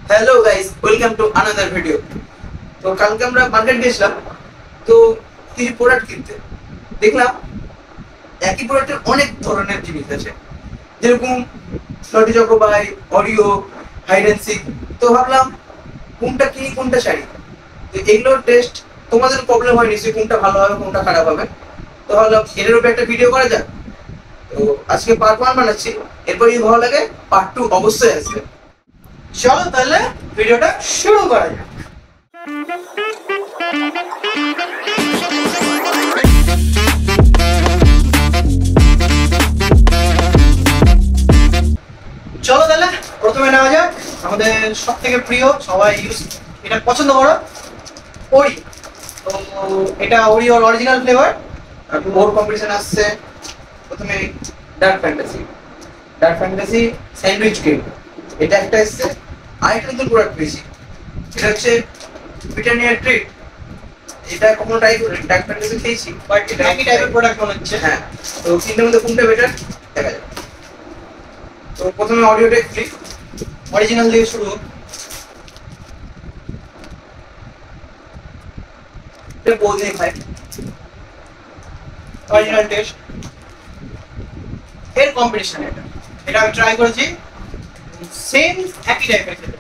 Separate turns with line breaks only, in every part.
Hello guys, welcome to another video. তো কালকে আমরা মার্কেট গেছিলাম, তো কিছু প্রোডাক্ট কিনতে দেখলাম একই প্রোডাক্টের অনেক ধরনের জিনিস আছে, যেরকম লটি চকোবাই, অরিও, হাইড অ্যান্ড সিক। তো ভাবলাম কোনটা কিনি কোনটা ছাড়ি। তো এইগুলোর টেস্ট তোমাদের প্রবলেম হয় নিশ্চয়ই, কোনটা ভালো হবে কোনটা খারাপ হবে। তো ভাবলাম এর উপরে একটা ভিডিও করা যাক। তো আজকে পার্ট 1 বানাচ্ছি, এরপর যদি ভালো লাগে পার্ট 2 অবশ্যই আসবে।
চলো তাহলে ভিডিওটা শুরু করা যাক। চলো তাহলে প্রথমে নেওয়া যাক আমাদের সব থেকে প্রিয়, সবাই ইউজ এটা পছন্দ করো, ওরিও। তো এটা ওরিওর অরিজিনাল ফ্লেভার।
আর ওর কম্পিটিশন আসছে প্রথমে ডার্ক ফ্যান্টাসি স্যান্ডউইচ কেক, এটা একটা এসছে। আরেকটা নতুন প্রোডাক্ট পেয়েছি, এটা হচ্ছে ব্রিটানিয়া ট্রিট। এটা কখনো ট্রাই করি, ডার্ক ফ্যান্টাসি খেয়েছি
বাট এটা একই টাইপের প্রোডাক্ট মনে হচ্ছে।
হ্যাঁ, তো তিনটের মধ্যে কোনটা বেটার দেখা যাক। তো প্রথমে অডিওটা খুলি,
অরিজিনাল দিয়ে শুরু হোক।
এটা বহুদিন খাই,
অরিজিনাল টেস্ট এর কম্পিটিশন। এটা এটা আমি ট্রাই করেছি, সেম একই টাইপের খেতে।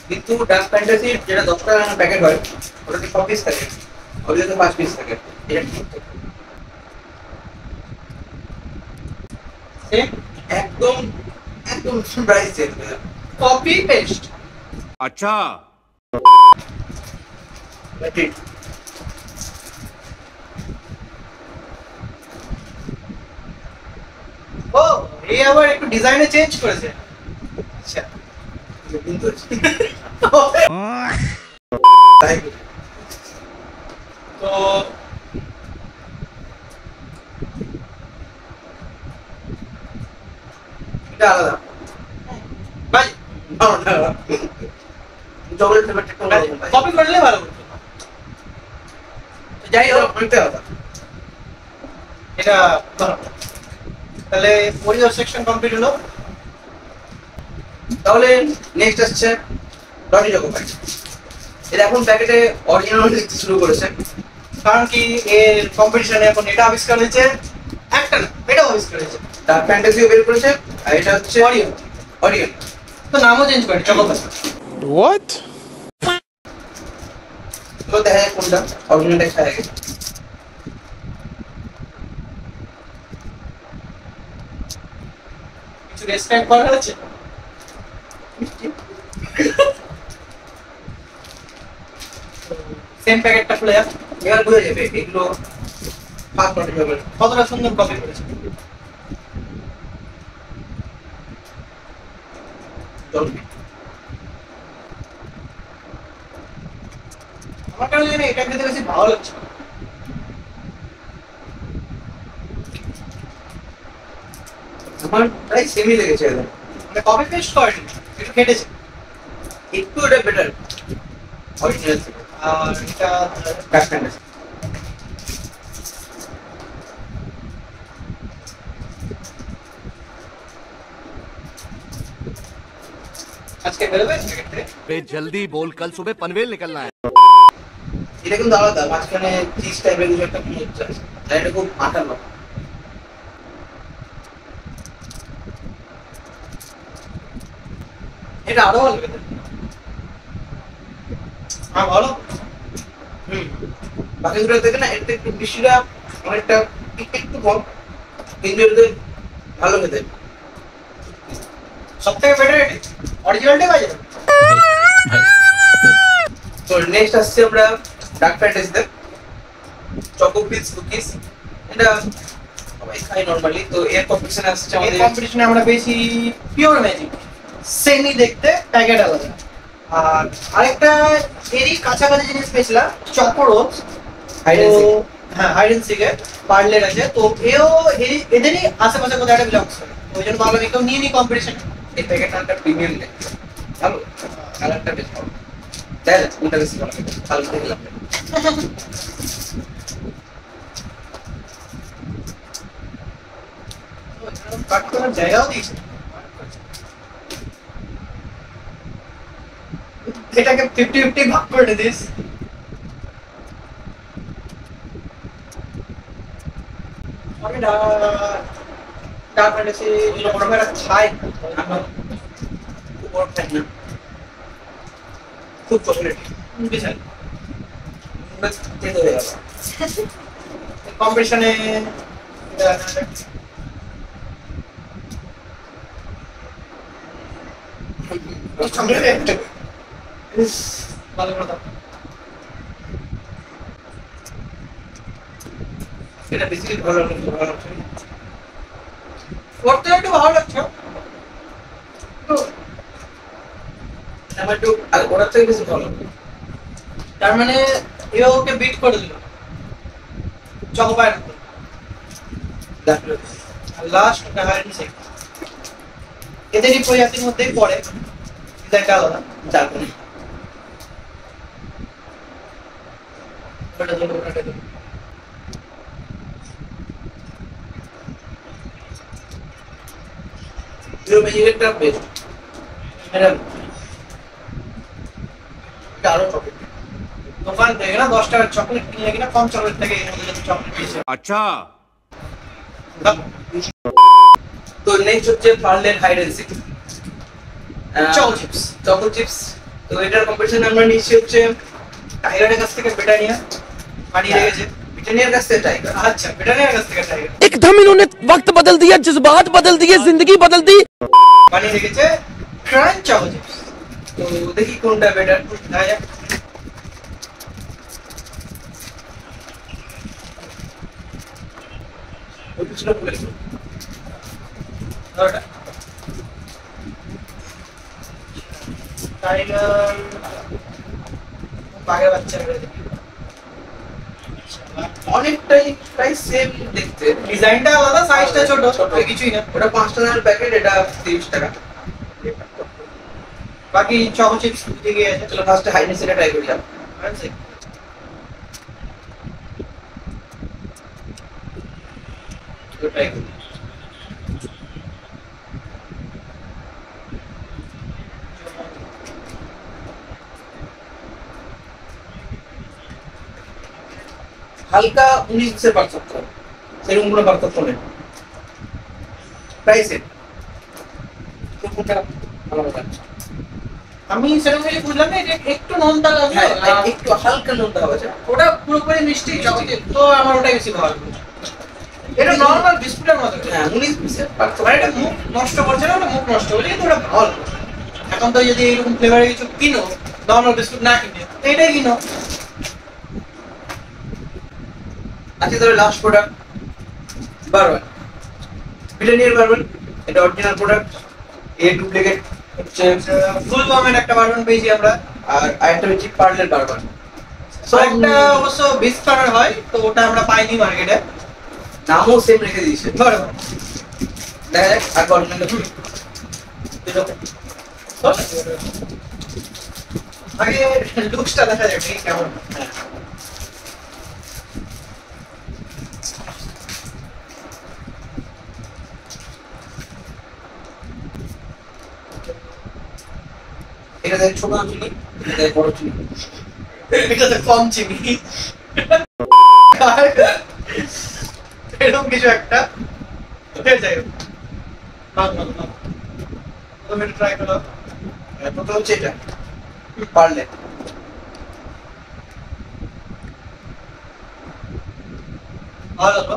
কিন্তু ডার্ক ফ্যান্টাসির যেটা 10 টাকা প্যাকেট হয় ওটাতে 6 পিস থাকে, অডিওতে 5 পিস থাকে। এটা ঠিক
সেম
একদম একদম প্রাইস চেঞ্জ হয়ে যাবে।
Copy paste.
अच्छा
ঠিক
ও এই আবার একটু ডিজাইনে চেঞ্জ করেছে। আচ্ছা
কিন্তু তাই
তো
এটা আলাদা।
ভাই
চকলেট ফ্লেভারটা একটু অন্যরকম পাই।
কপি করলে ভালো হতো।
যাই হোক, অনেকটা আলাদা।
এটা ভালো। তাহলে ওরিও সেকশন কমপ্লিট হলো।
তাহলে নেক্সট আসছে লটি চকোপাই। এটা এখন প্যাকেটে অরিজিনাল লিখতে শুরু করেছে,
কারণ কি এর কম্পিটিশনে এখন এটা আবিষ্কার হয়েছে, একটা না এটাও আবিষ্কার হয়েছে।
ডার্ক ফ্যান্টাসিও বের করেছে, আর এটা হচ্ছে
অরিও
অরিও।
তো নামও চেঞ্জ করে চকোপাই।
what
তো দেখা যায় কোনটা অরিজিনালটা খায় আগে।
কিছু রেসপেক্ট করা হচ্ছে। সেম প্যাকেটটা খুলে যাক,
এবার বোঝা যাবে এগুলো ফার্স্ট লটি চকোপাই।
কতটা সুন্দর কপি করেছে। আমার কেন জানি এটা খেতে বেশি ভালো লাগছে।
আমার প্রায় সেমই লেগেছে একদম,
মানে কপি পেস্ট করেনি, একটু কেটেছে।
একটু এটা বেটার অরিজিনাল থেকে।
আর এটা
ডার্ক ফ্যান্টাসি
আজকে বেরোবে প্যাকেট থেকে।
बे जल्दी बोल कल सुबह पनवेल निकलना है
এটা কিন্তু আলাদা, মাঝখানে চিজ টাইপের কিছু একটা মনে হচ্ছে, আর এটা খুব আঠালো।
এটা আরো ভালো খেতে। হ্যাঁ ভালো।
বাকি দুটো থেকে না এটা একটু বেশিটা অনেকটা একটু কম, কিন্তু এটা ভালো খেতে।
সব থেকে বেটার এটা অরিজিনালটাই বাজে।
তো নেক্সট আসছে আমরা ডার্ক ফ্যান্টাসিতে চকো পিস কুকিজ। এটা সবাই খাই নরমালি, তো এর কম্পিটিশন আসছে
এই
আমাদের
কম্পিটিশনে আমরা পেয়েছি পিওর ম্যাজিক, সেমই দেখতে, প্যাকেট আলাদা। আর আরেকটা এরই কাছাকাছি জিনিস পেয়েছিলাম choco rose.
Hide and seek।
হ্যাঁ হাইড এন্ড সিকের পার্লের আছে, তো এও এদেরই আশেপাশে কোথাও একটা বিলংস করে, ওই জন্য ভাবলাম একেও নিয়ে নিই কম্পিটিশন।
এই প্যাকেটটা একটা প্রিমিয়াম নেই, ভালো কালারটা বেশ ভালো। তাই না, কোনটা বেশি ভালো লাগে কালার দেখলাম।
কাট করার জায়গাও দিয়েছে। এটাকে 50-50 ভাগ করে দিস। আমি ডার্ক ফ্যান্টাসি ওরকম একটা ছাই
আমার উপর ফ্যান না, খুব চকলেট
বিশাল
তেতো হয়ে গেল।
কম্পিটিশনে ভালো করে দাও।
এটা বেশি ভালো লাগছে।
করতে একটু ভালো লাগছে,
আমার একটু আর ওটার থেকে বেশি ভালো লাগে।
তার মানে এও ওকে বিট করে দিল চকোপাই। আর লাস্ট হাইডেন্সিক এদেরই প্রজাতির মধ্যেই পড়ে, ডিজাইনটা আলাদা।
তারপরে
ওটা ধরো, ওটা ধরো।
জিরো ম্যাজিকেরটা বেস্ট। এটা
আরো চকলেট দোকান থেকে না 10 টাকার চকলেট কিনলে কিনা কম চকলেট থেকে চকলেট দিয়েছে।
अच्छा
তো নেক্সট হচ্ছে পার্লের Hide and Seek
Choco Chips.
Choco Chips. তো এটার কম্পিটিশন আমরা নিচ্ছি হচ্ছে
টাইগারের কাছ থেকে ব্রিটানিয়া বানিয়ে রেখেছে।
ব্রিটানিয়ার কাছ থেকে টাইগার।
আচ্ছা, ব্রিটানিয়ার কাছ থেকে টাইগার
एकदम इन्होंने वक्त बदल दिया, जज्बात बदल दिए, जिंदगी बदल दी।
বানিয়ে রেখেছে ক্রাঞ্চ চকো চিপস।
তো দেখি কোনটা বেটার।
দেখা যাক।
ওই পিছনে খুলে দিও।
ধরো এটা। টাইগার বাঘের বাচ্চা বেরোয় দেখি।
অনেকটাই প্রায় সেম দেখতে।
ডিজাইনটা আলাদা, সাইজটা ছোট,
ছোট।
কিছুই না।
ওটা 5 টাকার প্যাকেট, এটা 30 টাকা।
বাকি চকো চিপস দিকে আছে।
চলো ফার্স্টে হাইড এন্ড সিকটা ট্রাই করি। ট্রাই করি। হালকা 19-20 পার্থক্য, সেরকম কোনো পার্থক্য নেই, প্রাইসে কোনটা ভালো লাগছে।
আমি সেরকম কিছু বুঝলাম না, এটা একটু নোনতা লাগলো।
হ্যাঁ, একটু হালকা নোনতা হবে।
ওটা পুরোপুরি মিষ্টি চকো চিপস, তো আমার ওটাই বেশি ভালো লাগলো। এটা নরমাল বিস্কুটের মতো।
হ্যাঁ 19-20 পার্থক্য।
মানে এটা মুখ নষ্ট করছে না, ওটা মুখ নষ্ট করছে, কিন্তু ওটা ভালো। এখন তো যদি এরকম ফ্লেভারের কিছু কিনো, নরমাল বিস্কুট না কিনে তো এটাই কিনো।
আজকে ধরে লাস্ট প্রোডাক্ট বারবার ব্রিটানিয়ার বারবার। এটা অরিজিনাল প্রোডাক্ট, এ ডুপ্লিকেট হচ্ছে।
ফুল পামের একটা বারবার পেয়েছি আমরা,
আর আরেকটা হচ্ছে পার্লের বারবার।
তো একটা অবশ্য বিস্কার হয়, তো ওটা আমরা পাইনি মার্কেটে।
নামও সেম রেখে দিয়েছে।
বরাবর
দেখা যাক আর অরিজিনাল
আগে লুকসটা দেখা যাক ঠিক কেমন।
এটাতে ছোট চিনি, এটাতে বড় চিনি।
এটাতে কম চিনি এরকম কিছু একটা। যাই হোক, তুমি ট্রাই করো।
প্রথম হচ্ছে এটা পার্লে।
ভালো লাগলো।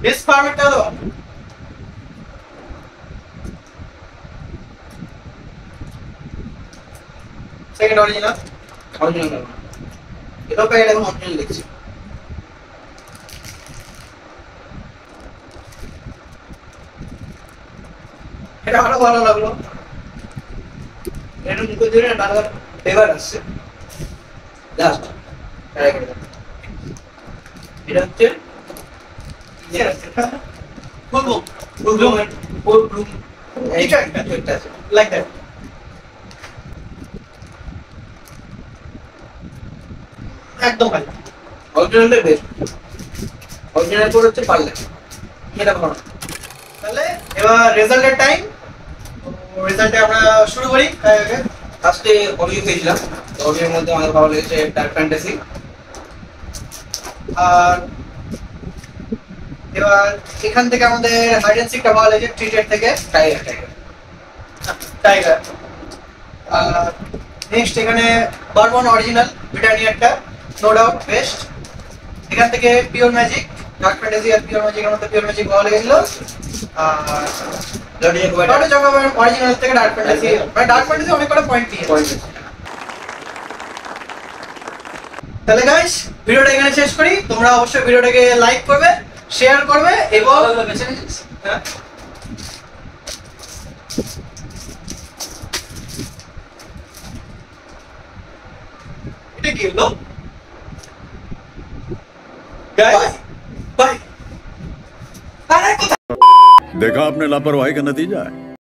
বেশ পারফেক্ট হলো। Second original.
অরিজিনাল এটাও প্যাকেট এখন অরিজিনাল লিখছি।
এটা আরো ভালো লাগলো।
এটা মুখে দিলে না টাকা ফ্লেভার আসছে। জাস্ট ট্রাই করে দেখো। এটা হচ্ছে
বলবো
ব্লুম ফুল ব্লুম
এটা
একটা আছে
লাইক দ্যাট। একদম ভালো।
অরিজিনালটাই বেস্ট। অরিজিনাল কোড হচ্ছে পার্লে, এটা ভালো।
তাহলে এবার রেজাল্টের টাইম। রেজাল্ট রেজাল্টে আমরা শুরু করি।
ফার্স্টে অডিও খেয়েছিলাম, অডিওর মধ্যে আমাদের ভালো লেগেছে ডার্ক ফ্যান্টাসি।
আর এবার এখান থেকে আমাদের হাইড অ্যান্ড সিকটা ভালো লেগেছে ট্রিটেড থেকে,
টাইগার
টাইগার। আর নেক্সট এখানে বারবন অরিজিনাল ব্রিটানিয়ারটা নো ডাউট বেস্ট। এখান থেকে পিওর ম্যাজিক, ডার্ক ফ্যান্টাসি আর পিওর ম্যাজিকের মধ্যে পিওর ম্যাজিক ভালো লেগেছিল। আর লর্ড জাকোবান অরিজিনাল থেকে ডার্ক ফ্যান্টাসি, মানে ডার্ক ফ্যান্টাসি অনেক কটা পয়েন্ট দিয়ে। তাহলে গাইস ভিডিওটা এখানে শেষ করি। তোমরা অবশ্যই ভিডিওটাকে লাইক করবে, শেয়ার করবে এবং হ্যাঁ? এটা কি হলো গাইস? বাই।
देखा आपने लापरवाही का नतीजा है।